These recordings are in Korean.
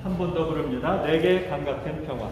한 번 더 부릅니다. 내게 강 같은 평화.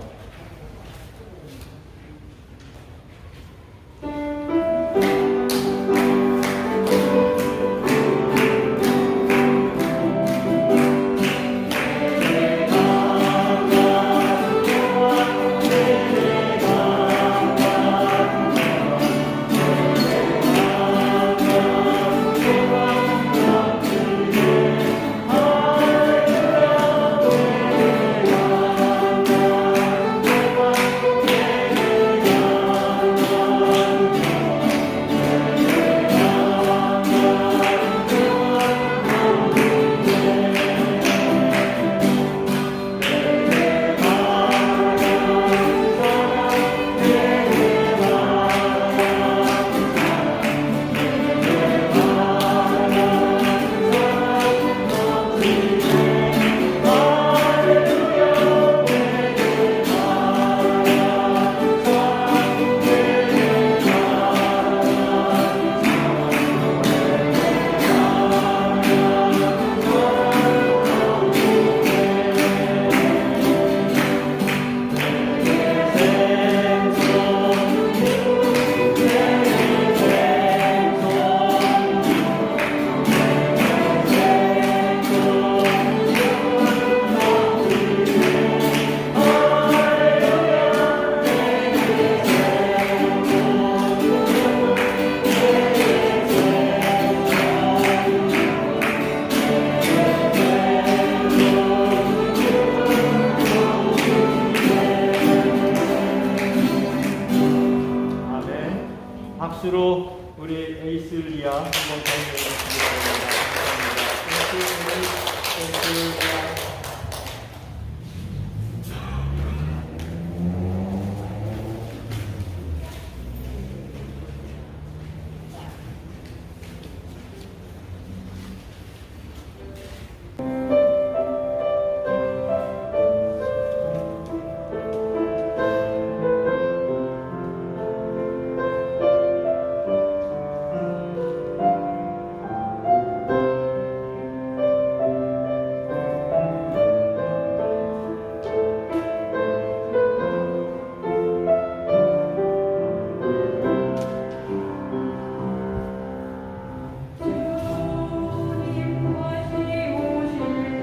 박수로 우리 에이슬리아 한번 경례해주시기 바랍니다. 에이슬리아.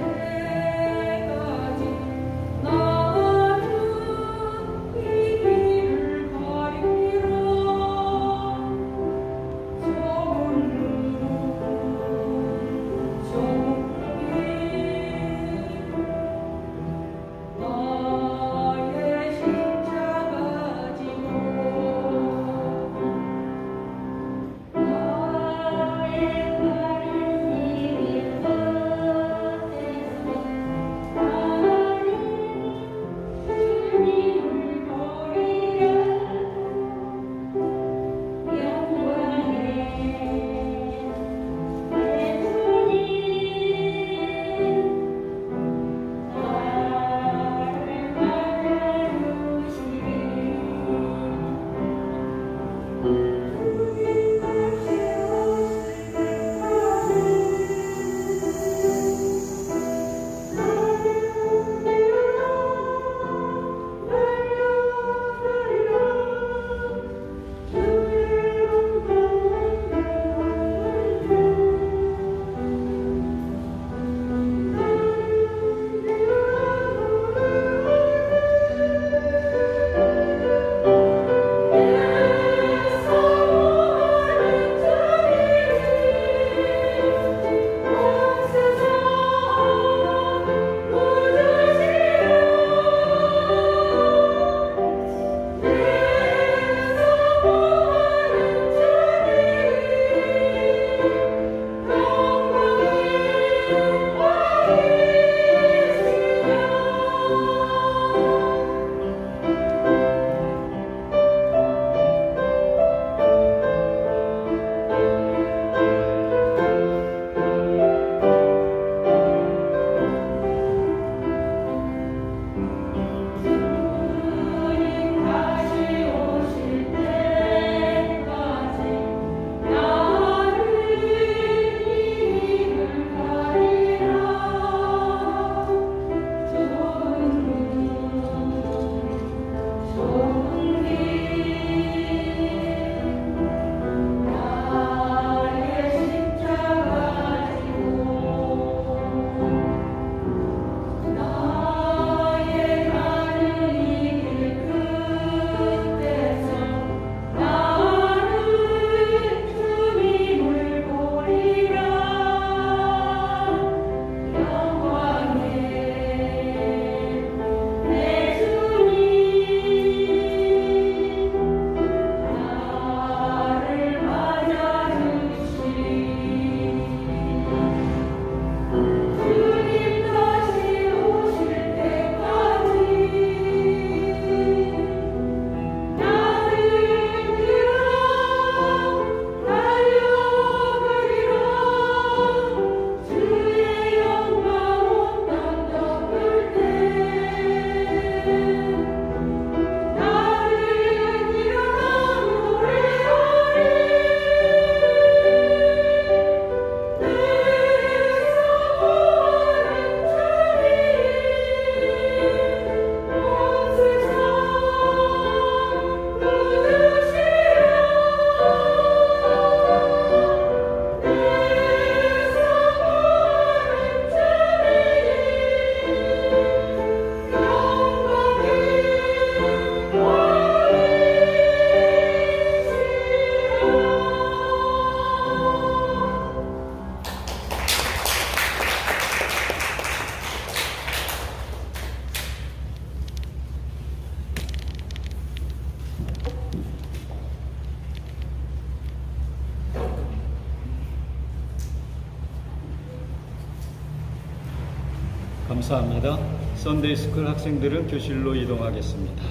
감사합니다. 썬데이 스쿨 학생들은 교실로 이동하겠습니다.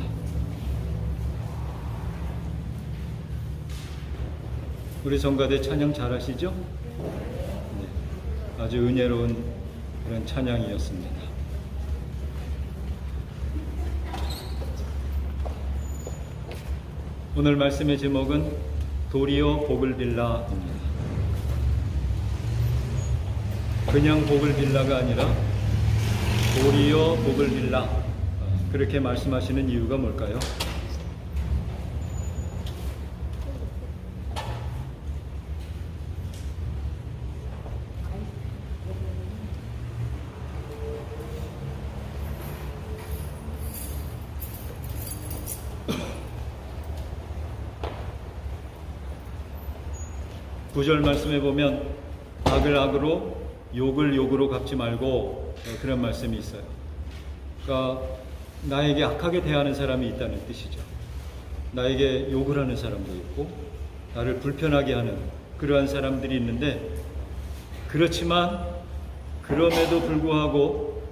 우리 성가대 찬양 잘하시죠? 네, 아주 은혜로운 그런 찬양이었습니다. 오늘 말씀의 제목은 도리어 복을 빌라입니다. 그냥 복을 빌라가 아니라 도리어 복을 빌라, 그렇게 말씀하시는 이유가 뭘까요? 구절 말씀에 보면 악을 악으로 욕을 욕으로 갚지 말고, 그런 말씀이 있어요. 그러니까 나에게 악하게 대하는 사람이 있다는 뜻이죠. 나에게 욕을 하는 사람도 있고 나를 불편하게 하는 그러한 사람들이 있는데, 그렇지만 그럼에도 불구하고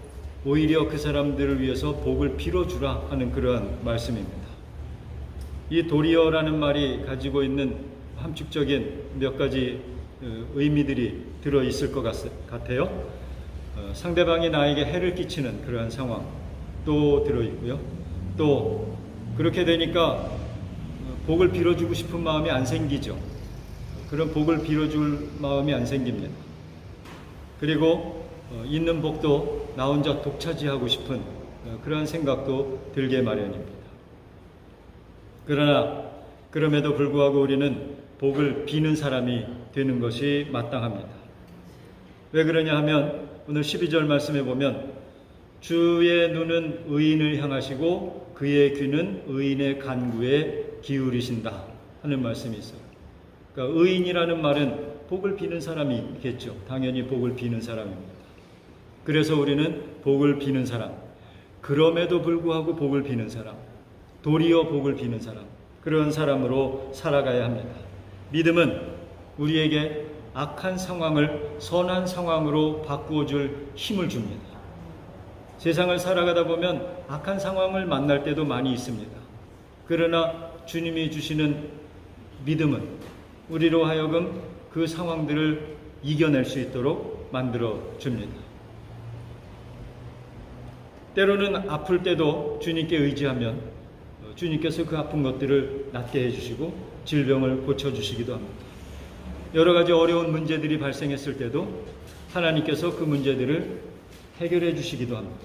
오히려 그 사람들을 위해서 복을 빌어주라 하는 그러한 말씀입니다. 이 도리어라는 말이 가지고 있는 함축적인 몇 가지 의미들이 들어있을 것 같아요. 상대방이 나에게 해를 끼치는 그러한 상황도 들어있고요. 또 그렇게 되니까 복을 빌어주고 싶은 마음이 안 생기죠. 그런 복을 빌어줄 마음이 안 생깁니다. 그리고 있는 복도 나 혼자 독차지하고 싶은 그러한 생각도 들게 마련입니다. 그러나 그럼에도 불구하고 우리는 복을 비는 사람이 되는 것이 마땅합니다. 왜 그러냐 하면 오늘 12절 말씀에 보면 주의 눈은 의인을 향하시고 그의 귀는 의인의 간구에 기울이신다 하는 말씀이 있어요. 그러니까 의인이라는 말은 복을 비는 사람이겠죠. 당연히 복을 비는 사람입니다. 그래서 우리는 복을 비는 사람, 그럼에도 불구하고 복을 비는 사람, 도리어 복을 비는 사람, 그런 사람으로 살아가야 합니다. 믿음은 우리에게 악한 상황을 선한 상황으로 바꾸어줄 힘을 줍니다. 세상을 살아가다 보면 악한 상황을 만날 때도 많이 있습니다. 그러나 주님이 주시는 믿음은 우리로 하여금 그 상황들을 이겨낼 수 있도록 만들어 줍니다. 때로는 아플 때도 주님께 의지하면 주님께서 그 아픈 것들을 낫게 해주시고 질병을 고쳐주시기도 합니다. 여러 가지 어려운 문제들이 발생했을 때도 하나님께서 그 문제들을 해결해 주시기도 합니다.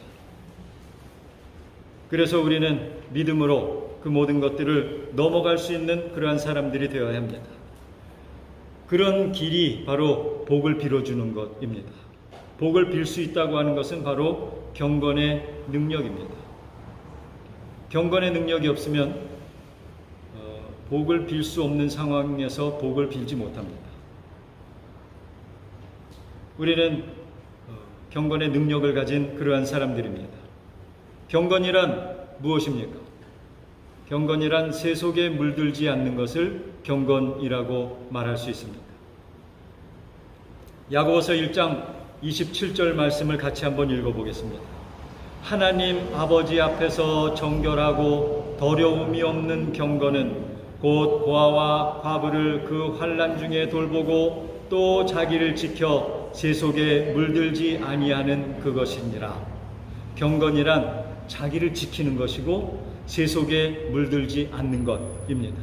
그래서 우리는 믿음으로 그 모든 것들을 넘어갈 수 있는 그러한 사람들이 되어야 합니다. 그런 길이 바로 복을 빌어주는 것입니다. 복을 빌 수 있다고 하는 것은 바로 경건의 능력입니다. 경건의 능력이 없으면 복을 빌 수 없는 상황에서 복을 빌지 못합니다. 우리는 경건의 능력을 가진 그러한 사람들입니다. 경건이란 무엇입니까? 경건이란 세속에 물들지 않는 것을 경건이라고 말할 수 있습니다. 야고보서 1장 27절 말씀을 같이 한번 읽어보겠습니다. 하나님 아버지 앞에서 정결하고 더러움이 없는 경건은 곧 고아와 과부를 그 환난 중에 돌보고 또 자기를 지켜 세속에 물들지 아니하는 그것이니라. 경건이란 자기를 지키는 것이고 세속에 물들지 않는 것입니다.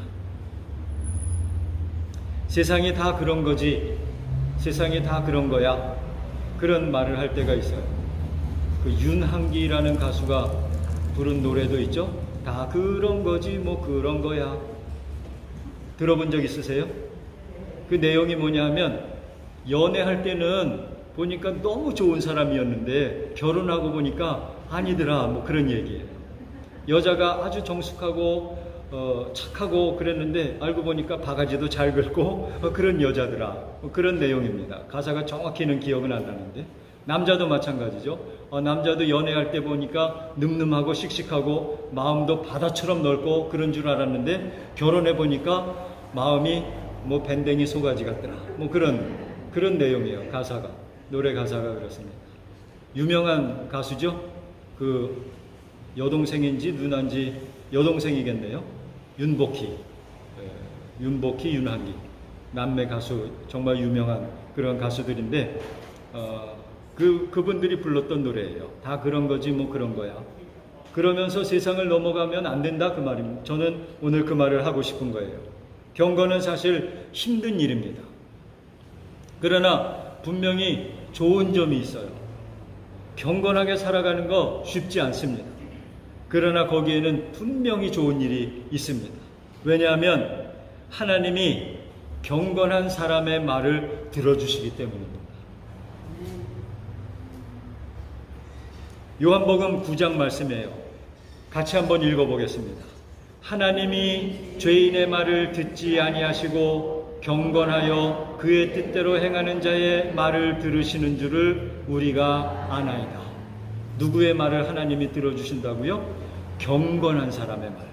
세상이 다 그런 거지, 세상이 다 그런 거야, 그런 말을 할 때가 있어요. 그 윤한기라는 가수가 부른 노래도 있죠. 다 그런 거지 뭐 그런 거야. 들어본 적 있으세요? 그 내용이 뭐냐 하면 연애할 때는 보니까 너무 좋은 사람이었는데 결혼하고 보니까 아니더라, 뭐 그런 얘기예요. 여자가 아주 정숙하고 착하고 그랬는데 알고 보니까 바가지도 잘 긁고 그런 여자더라, 그런 내용입니다. 가사가 정확히는 기억은 안 나는데 남자도 마찬가지죠. 남자도 연애할 때 보니까 늠름하고 씩씩하고 마음도 바다처럼 넓고 그런 줄 알았는데 결혼해 보니까 마음이 뭐 밴댕이 소가지 같더라, 뭐 그런 내용이에요. 가사가, 노래 가사가 그렇습니다. 유명한 가수죠. 그 여동생인지 누나인지 여동생이겠네요. 윤복희, 윤한기 남매 가수, 정말 유명한 그런 가수들인데 그분들이 불렀던 노래예요. 다 그런 거지 뭐 그런 거야. 그러면서 세상을 넘어가면 안 된다 그 말입니다. 저는 오늘 그 말을 하고 싶은 거예요. 경건은 사실 힘든 일입니다. 그러나 분명히 좋은 점이 있어요. 경건하게 살아가는 거 쉽지 않습니다. 그러나 거기에는 분명히 좋은 일이 있습니다. 왜냐하면 하나님이 경건한 사람의 말을 들어주시기 때문입니다. 요한복음 9장 말씀이에요. 같이 한번 읽어보겠습니다. 하나님이 죄인의 말을 듣지 아니하시고 경건하여 그의 뜻대로 행하는 자의 말을 들으시는 줄을 우리가 아나이다. 누구의 말을 하나님이 들어주신다고요? 경건한 사람의 말.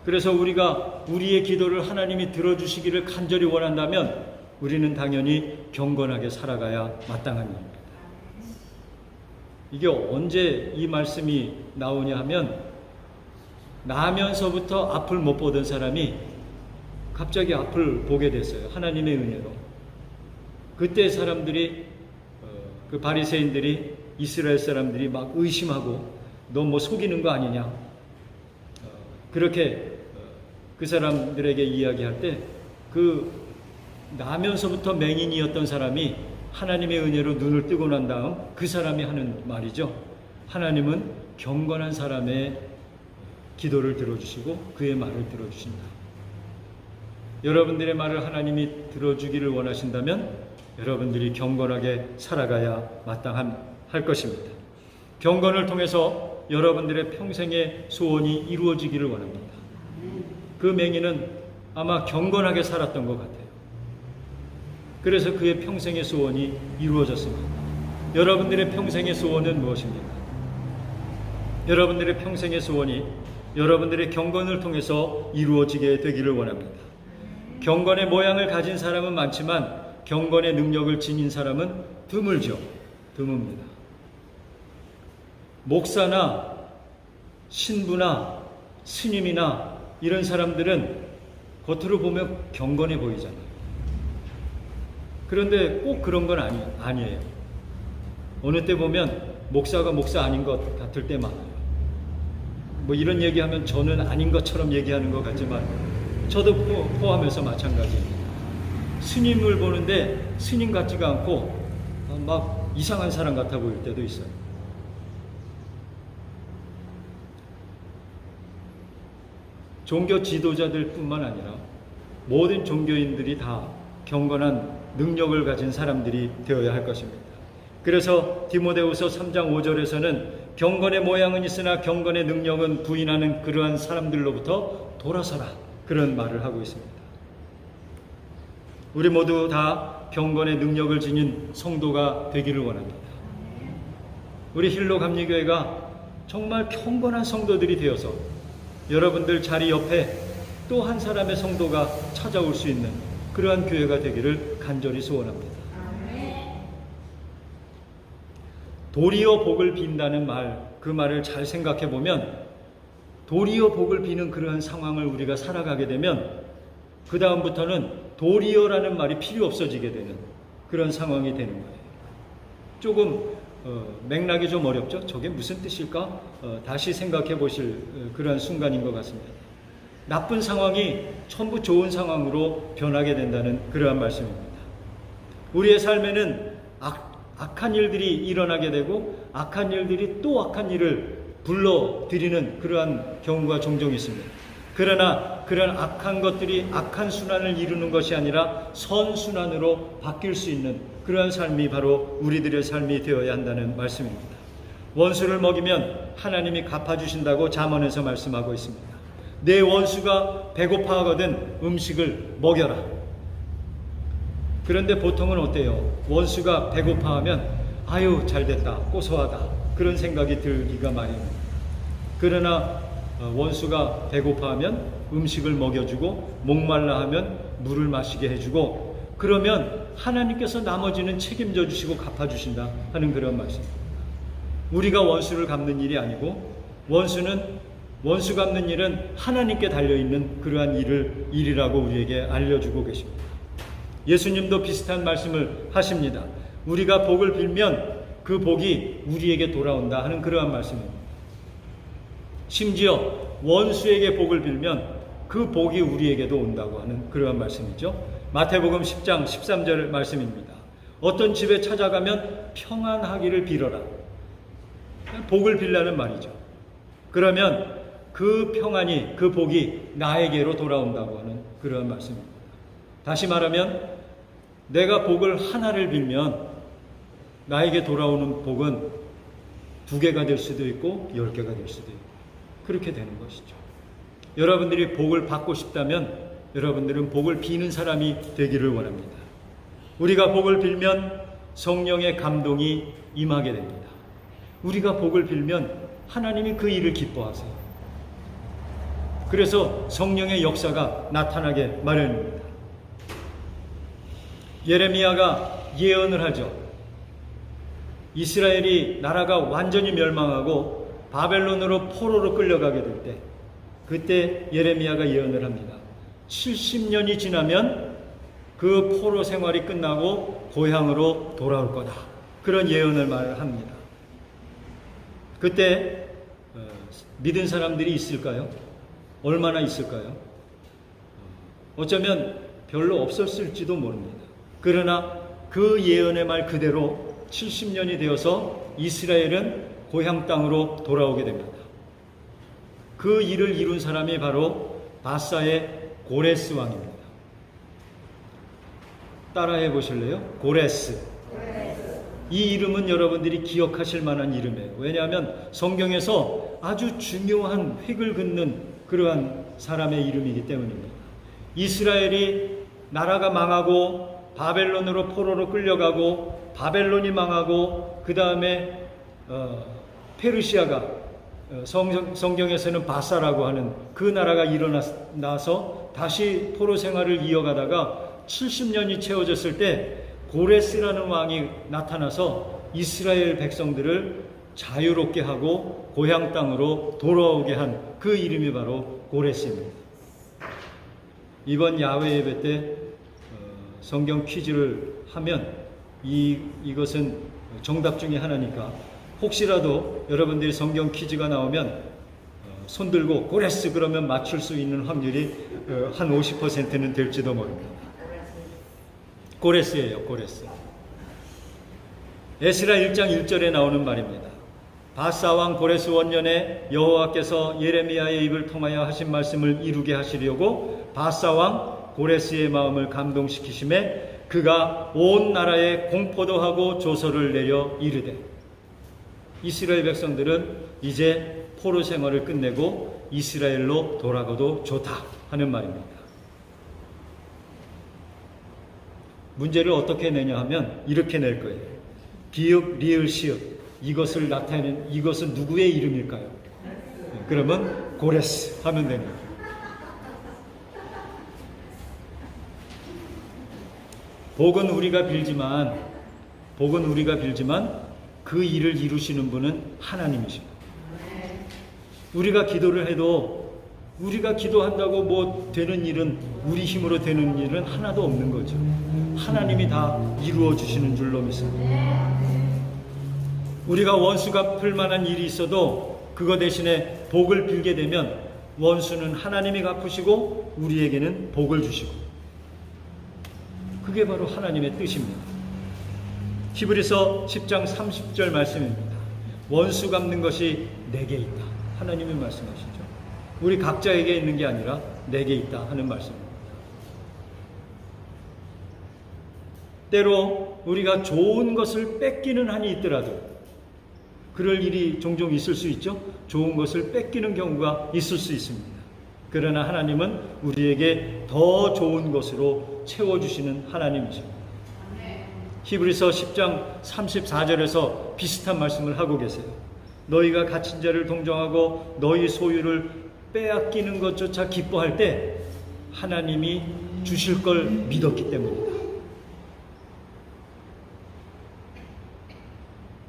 그래서 우리가 우리의 기도를 하나님이 들어주시기를 간절히 원한다면 우리는 당연히 경건하게 살아가야 마땅한 일입니다. 이게 언제 이 말씀이 나오냐 하면 나면서부터 앞을 못 보던 사람이 갑자기 앞을 보게 됐어요. 하나님의 은혜로. 그때 사람들이 그 바리새인들이 이스라엘 사람들이 막 의심하고 너 뭐 속이는 거 아니냐 그렇게 그 사람들에게 이야기할 때 그 나면서부터 맹인이었던 사람이 하나님의 은혜로 눈을 뜨고 난 다음 그 사람이 하는 말이죠. 하나님은 경건한 사람의 기도를 들어주시고 그의 말을 들어주신다. 여러분들의 말을 하나님이 들어주기를 원하신다면 여러분들이 경건하게 살아가야 마땅할 것입니다. 경건을 통해서 여러분들의 평생의 소원이 이루어지기를 원합니다. 그 맹인은 아마 경건하게 살았던 것 같아요. 그래서 그의 평생의 소원이 이루어졌습니다. 여러분들의 평생의 소원은 무엇입니까? 여러분들의 평생의 소원이 여러분들의 경건을 통해서 이루어지게 되기를 원합니다. 경건의 모양을 가진 사람은 많지만 경건의 능력을 지닌 사람은 드물죠. 드뭅니다. 목사나 신부나 스님이나 이런 사람들은 겉으로 보면 경건해 보이잖아요. 그런데 꼭 그런 건 아니에요. 어느 때 보면 목사가 목사 아닌 것 같을 때 많아요. 뭐 이런 얘기하면 저는 아닌 것처럼 얘기하는 것 같지만 저도 포함해서 마찬가지입니다. 스님을 보는데 스님 같지가 않고 막 이상한 사람 같아 보일 때도 있어요. 종교 지도자들 뿐만 아니라 모든 종교인들이 다 경건한 능력을 가진 사람들이 되어야 할 것입니다. 그래서 디모데후서 3장 5절에서는 경건의 모양은 있으나 경건의 능력은 부인하는 그러한 사람들로부터 돌아서라 그런 말을 하고 있습니다. 우리 모두 다 경건의 능력을 지닌 성도가 되기를 원합니다. 우리 힐로 감리교회가 정말 경건한 성도들이 되어서 여러분들 자리 옆에 또 한 사람의 성도가 찾아올 수 있는 그러한 교회가 되기를 간절히 소원합니다. 도리어 복을 빈다는 말, 그 말을 잘 생각해 보면 도리어 복을 비는 그러한 상황을 우리가 살아가게 되면 그 다음부터는 도리어라는 말이 필요 없어지게 되는 그런 상황이 되는 거예요. 조금 맥락이 좀 어렵죠? 저게 무슨 뜻일까? 다시 생각해 보실 그런 순간인 것 같습니다. 나쁜 상황이 전부 좋은 상황으로 변하게 된다는 그러한 말씀입니다. 우리의 삶에는 악한 일들이 일어나게 되고 악한 일들이 또 악한 일을 불러들이는 그러한 경우가 종종 있습니다. 그러나 그런 악한 것들이 악한 순환을 이루는 것이 아니라 선순환으로 바뀔 수 있는 그러한 삶이 바로 우리들의 삶이 되어야 한다는 말씀입니다. 원수를 먹이면 하나님이 갚아주신다고 잠언에서 말씀하고 있습니다. 내 원수가 배고파하거든 음식을 먹여라. 그런데 보통은 어때요? 원수가 배고파하면 아유 잘됐다 고소하다 그런 생각이 들기가 마련입니다. 그러나 원수가 배고파하면 음식을 먹여주고 목말라 하면 물을 마시게 해주고 그러면 하나님께서 나머지는 책임져 주시고 갚아주신다 하는 그런 말씀입니다. 우리가 원수를 갚는 일이 아니고 원수 갚는 일은 하나님께 달려있는 그러한 일이라고 우리에게 알려주고 계십니다. 예수님도 비슷한 말씀을 하십니다. 우리가 복을 빌면 그 복이 우리에게 돌아온다 하는 그러한 말씀입니다. 심지어 원수에게 복을 빌면 그 복이 우리에게도 온다고 하는 그러한 말씀이죠. 마태복음 10장 13절 말씀입니다. 어떤 집에 찾아가면 평안하기를 빌어라. 복을 빌라는 말이죠. 그러면 그 평안이, 그 복이 나에게로 돌아온다고 하는 그러한 말씀입니다. 다시 말하면 내가 복을 하나를 빌면 나에게 돌아오는 복은 2개가 될 수도 있고 10개가 될 수도 있고 그렇게 되는 것이죠. 여러분들이 복을 받고 싶다면 여러분들은 복을 비는 사람이 되기를 원합니다. 우리가 복을 빌면 성령의 감동이 임하게 됩니다. 우리가 복을 빌면 하나님이 그 일을 기뻐하세요. 그래서 성령의 역사가 나타나게 마련입니다. 예레미야가 예언을 하죠. 이스라엘이 나라가 완전히 멸망하고 바벨론으로 포로로 끌려가게 될 때, 그때 예레미야가 예언을 합니다. 70년이 지나면 그 포로 생활이 끝나고 고향으로 돌아올 거다. 그런 예언을 말합니다. 그때 믿은 사람들이 있을까요? 얼마나 있을까요? 어쩌면 별로 없었을지도 모릅니다. 그러나 그 예언의 말 그대로 70년이 되어서 이스라엘은 고향 땅으로 돌아오게 됩니다. 그 일을 이룬 사람이 바로 바사의 고레스 왕입니다. 따라해 보실래요? 고레스. 이 이름은 여러분들이 기억하실 만한 이름이에요. 왜냐하면 성경에서 아주 중요한 획을 긋는 그러한 사람의 이름이기 때문입니다. 이스라엘이 나라가 망하고 바벨론으로 포로로 끌려가고 바벨론이 망하고 그 다음에 페르시아가 성경에서는 바사라고 하는 그 나라가 일어나서 다시 포로 생활을 이어가다가 70년이 채워졌을 때 고레스라는 왕이 나타나서 이스라엘 백성들을 자유롭게 하고 고향 땅으로 돌아오게 한 그 이름이 바로 고레스입니다. 이번 야외 예배 때 성경 퀴즈를 하면 이것은 정답 중에 하나니까 혹시라도 여러분들이 성경 퀴즈가 나오면 손 들고 고레스 그러면 맞출 수 있는 확률이 한 50%는 될지도 모릅니다. 고레스예요, 고레스. 에스라 1장 1절에 나오는 말입니다. 바사왕 고레스 원년에 여호와께서 예레미야의 입을 통하여 하신 말씀을 이루게 하시려고 바사왕 고레스의 마음을 감동시키심에 그가 온 나라에 공포도 하고 조서를 내려 이르되, 이스라엘 백성들은 이제 포로 생활을 끝내고 이스라엘로 돌아가도 좋다 하는 말입니다. 문제를 어떻게 내냐 하면 이렇게 낼 거예요. 비읍, 리을, 시읍. 이것을 나타내는, 이것은 누구의 이름일까요? 그러면 고레스 하면 됩니다. 복은 우리가 빌지만 그 일을 이루시는 분은 하나님이십니다. 우리가 기도를 해도 우리가 기도한다고 뭐 되는 일은, 우리 힘으로 되는 일은 하나도 없는 거죠. 하나님이 다 이루어 주시는 줄로 믿습니다. 우리가 원수 갚을 만한 일이 있어도 그거 대신에 복을 빌게 되면 원수는 하나님이 갚으시고 우리에게는 복을 주시고, 그게 바로 하나님의 뜻입니다. 히브리서 10장 30절 말씀입니다. 원수 갚는 것이 내게 있다. 하나님이 말씀하시죠. 우리 각자에게 있는 게 아니라 내게 있다 하는 말씀입니다. 때로 우리가 좋은 것을 뺏기는 한이 있더라도, 그럴 일이 종종 있을 수 있죠. 좋은 것을 뺏기는 경우가 있을 수 있습니다. 그러나 하나님은 우리에게 더 좋은 것으로 채워주시는 하나님이십니다. 히브리서 10장 34절에서 비슷한 말씀을 하고 계세요. 너희가 갇힌 자를 동정하고 너희 소유를 빼앗기는 것조차 기뻐할 때 하나님이 주실 걸 믿었기 때문이다.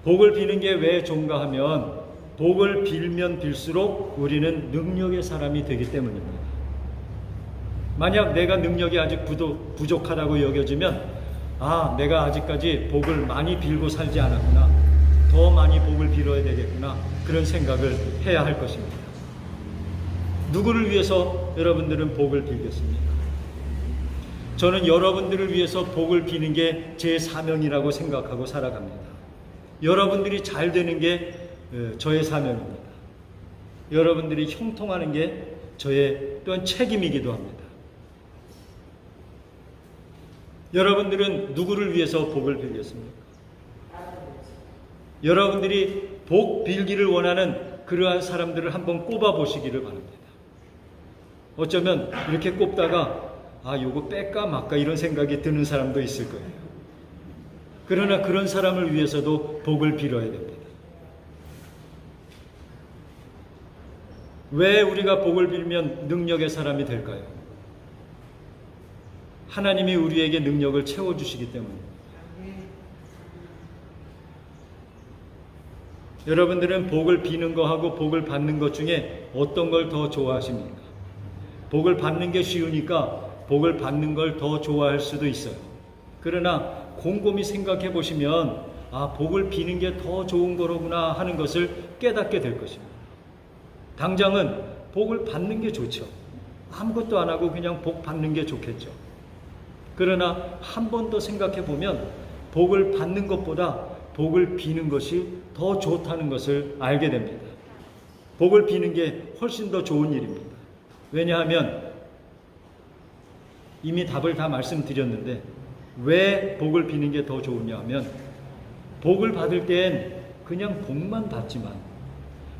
복을 비는 게 왜 좋은가 하면 복을 빌면 빌수록 우리는 능력의 사람이 되기 때문입니다. 만약 내가 능력이 아직 부족하다고 여겨지면 내가 아직까지 복을 많이 빌고 살지 않았구나, 더 많이 복을 빌어야 되겠구나, 그런 생각을 해야 할 것입니다. 누구를 위해서 여러분들은 복을 빌겠습니까? 저는 여러분들을 위해서 복을 비는 게 제 사명이라고 생각하고 살아갑니다. 여러분들이 잘 되는 게 저의 사명입니다. 여러분들이 형통하는 게 저의 또한 책임이기도 합니다. 여러분들은 누구를 위해서 복을 빌겠습니까? 여러분들이 복 빌기를 원하는 그러한 사람들을 한번 꼽아 보시기를 바랍니다. 어쩌면 이렇게 꼽다가 요거 뺄까 말까 이런 생각이 드는 사람도 있을 거예요. 그러나 그런 사람을 위해서도 복을 빌어야 됩니다. 왜 우리가 복을 빌면 능력의 사람이 될까요? 하나님이 우리에게 능력을 채워주시기 때문입니다. 여러분들은 복을 비는 거하고 복을 받는 것 중에 어떤 걸 더 좋아하십니까? 복을 받는 게 쉬우니까 복을 받는 걸 더 좋아할 수도 있어요. 그러나 곰곰이 생각해 보시면 복을 비는 게 더 좋은 거로구나 하는 것을 깨닫게 될 것입니다. 당장은 복을 받는 게 좋죠. 아무것도 안 하고 그냥 복 받는 게 좋겠죠. 그러나 한 번 더 생각해 보면 복을 받는 것보다 복을 비는 것이 더 좋다는 것을 알게 됩니다. 복을 비는 게 훨씬 더 좋은 일입니다. 왜냐하면 이미 답을 다 말씀드렸는데 왜 복을 비는 게 더 좋으냐 하면 복을 받을 땐 그냥 복만 받지만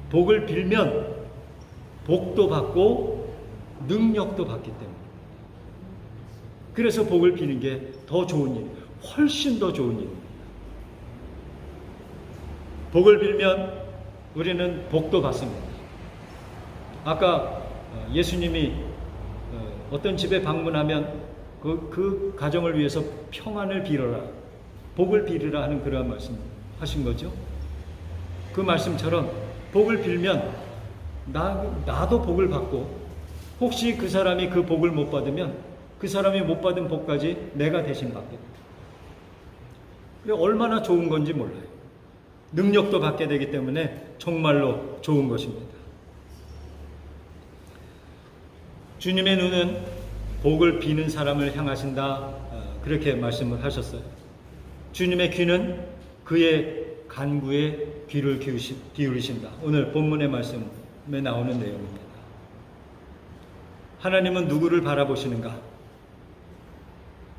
복을 빌면 복도 받고 능력도 받기 때문에 그래서 복을 비는 게 더 좋은 일, 훨씬 더 좋은 일입니다. 복을 빌면 우리는 복도 받습니다. 아까 예수님이 어떤 집에 방문하면 그 가정을 위해서 평안을 빌어라, 복을 빌으라 하는 그러한 말씀 하신 거죠. 그 말씀처럼 복을 빌면 나도 복을 받고 혹시 그 사람이 그 복을 못 받으면 그 사람이 못 받은 복까지 내가 대신 받게 됩니다. 얼마나 좋은 건지 몰라요. 능력도 받게 되기 때문에 정말로 좋은 것입니다. 주님의 눈은 복을 비는 사람을 향하신다, 그렇게 말씀을 하셨어요. 주님의 귀는 그의 간구에 귀를 기울이신다. 오늘 본문의 말씀에 나오는 내용입니다. 하나님은 누구를 바라보시는가?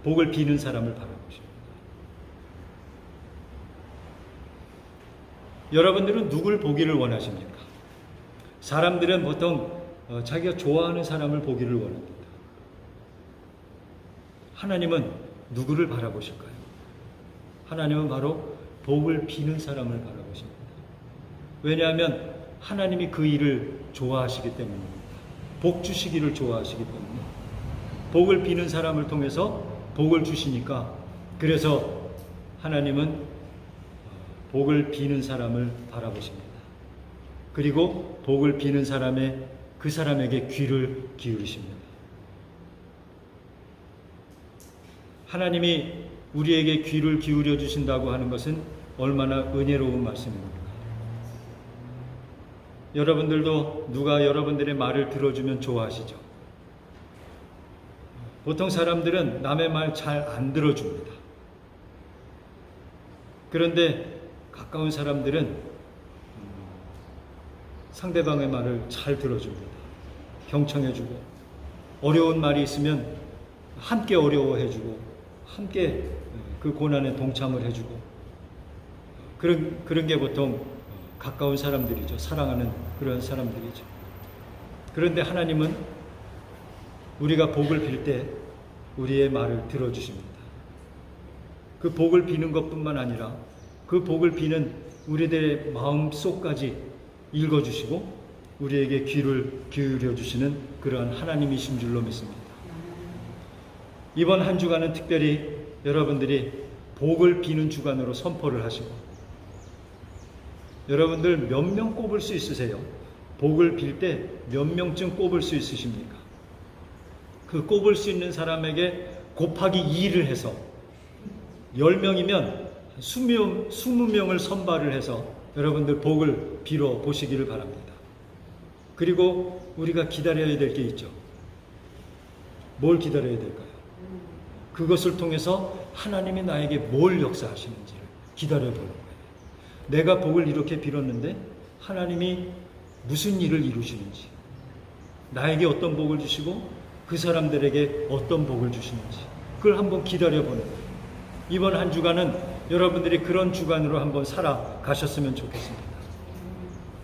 복을 비는 사람을 바라보십니다. 여러분들은 누굴 보기를 원하십니까? 사람들은 보통 자기가 좋아하는 사람을 보기를 원합니다. 하나님은 누구를 바라보실까요? 하나님은 바로 복을 비는 사람을 바라보십니다. 왜냐하면 하나님이 그 일을 좋아하시기 때문입니다. 복 주시기를 좋아하시기 때문에 복을 비는 사람을 통해서 복을 주시니까, 그래서 하나님은 복을 비는 사람을 바라보십니다. 그리고 복을 비는 그 사람에게 귀를 기울이십니다. 하나님이 우리에게 귀를 기울여 주신다고 하는 것은 얼마나 은혜로운 말씀입니까? 여러분들도 누가 여러분들의 말을 들어주면 좋아하시죠? 보통 사람들은 남의 말 잘 안 들어줍니다. 그런데 가까운 사람들은 상대방의 말을 잘 들어줍니다. 경청해주고, 어려운 말이 있으면 함께 어려워해주고, 함께 그 고난에 동참을 해주고, 그런 게 보통 가까운 사람들이죠. 사랑하는 그런 사람들이죠. 그런데 하나님은 우리가 복을 빌 때 우리의 말을 들어주십니다. 그 복을 비는 것뿐만 아니라 그 복을 비는 우리들의 마음속까지 읽어주시고 우리에게 귀를 기울여 주시는 그러한 하나님이신 줄로 믿습니다. 이번 한 주간은 특별히 여러분들이 복을 비는 주간으로 선포를 하시고 여러분들 몇 명 꼽을 수 있으세요? 복을 빌 때 몇 명쯤 꼽을 수 있으십니까? 그 꼽을 수 있는 사람에게 곱하기 2를 해서 10명이면 20명을 선발을 해서 여러분들 복을 빌어 보시기를 바랍니다. 그리고 우리가 기다려야 될 게 있죠. 뭘 기다려야 될까요? 그것을 통해서 하나님이 나에게 뭘 역사하시는지를 기다려보는 거예요. 내가 복을 이렇게 빌었는데 하나님이 무슨 일을 이루시는지, 나에게 어떤 복을 주시고 그 사람들에게 어떤 복을 주시는지 그걸 한번 기다려보는 거예요. 이번 한 주간은 여러분들이 그런 주간으로 한번 살아가셨으면 좋겠습니다.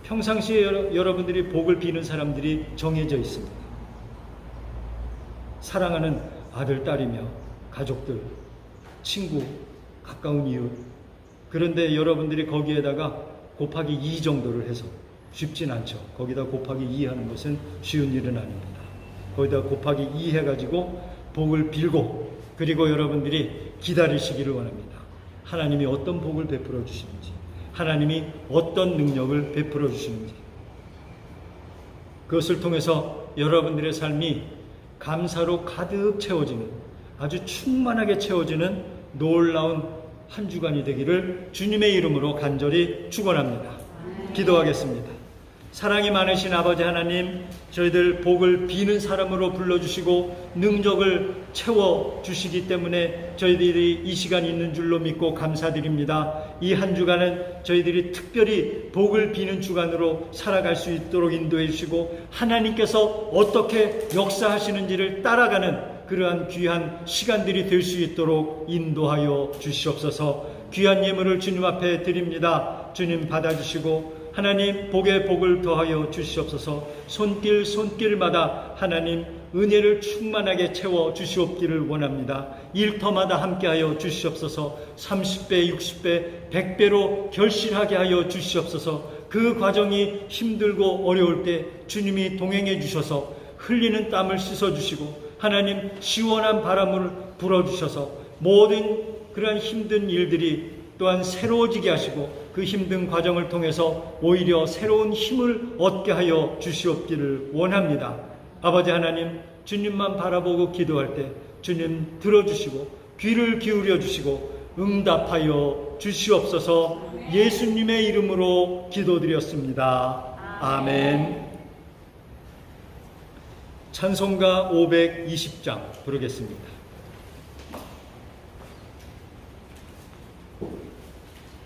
평상시에 여러분들이 복을 비는 사람들이 정해져 있습니다. 사랑하는 아들, 딸이며 가족들, 친구, 가까운 이웃. 그런데 여러분들이 거기에다가 곱하기 2 정도를 해서 쉽진 않죠. 거기다 곱하기 2 하는 것은 쉬운 일은 아닙니다. 거기다 곱하기 2 해가지고 복을 빌고 그리고 여러분들이 기다리시기를 원합니다. 하나님이 어떤 복을 베풀어 주시는지, 하나님이 어떤 능력을 베풀어 주시는지, 그것을 통해서 여러분들의 삶이 감사로 가득 채워지는, 아주 충만하게 채워지는 놀라운 한 주간이 되기를 주님의 이름으로 간절히 축원합니다. 기도하겠습니다. 사랑이 많으신 아버지 하나님, 저희들 복을 비는 사람으로 불러주시고 능력을 채워주시기 때문에 저희들이 이 시간이 있는 줄로 믿고 감사드립니다. 이 한 주간은 저희들이 특별히 복을 비는 주간으로 살아갈 수 있도록 인도해 주시고 하나님께서 어떻게 역사하시는지를 따라가는 그러한 귀한 시간들이 될 수 있도록 인도하여 주시옵소서. 귀한 예물을 주님 앞에 드립니다. 주님 받아주시고 하나님 복에 복을 더하여 주시옵소서. 손길마다 하나님 은혜를 충만하게 채워 주시옵기를 원합니다. 일터마다 함께하여 주시옵소서. 30배, 60배, 100배로 결실하게 하여 주시옵소서. 그 과정이 힘들고 어려울 때 주님이 동행해 주셔서 흘리는 땀을 씻어주시고 하나님 시원한 바람을 불어주셔서 모든 그러한 힘든 일들이 또한 새로워지게 하시고 그 힘든 과정을 통해서 오히려 새로운 힘을 얻게 하여 주시옵기를 원합니다. 아버지 하나님, 주님만 바라보고 기도할 때 주님 들어주시고 귀를 기울여 주시고 응답하여 주시옵소서. 예수님의 이름으로 기도드렸습니다. 아멘. 찬송가 520장 부르겠습니다.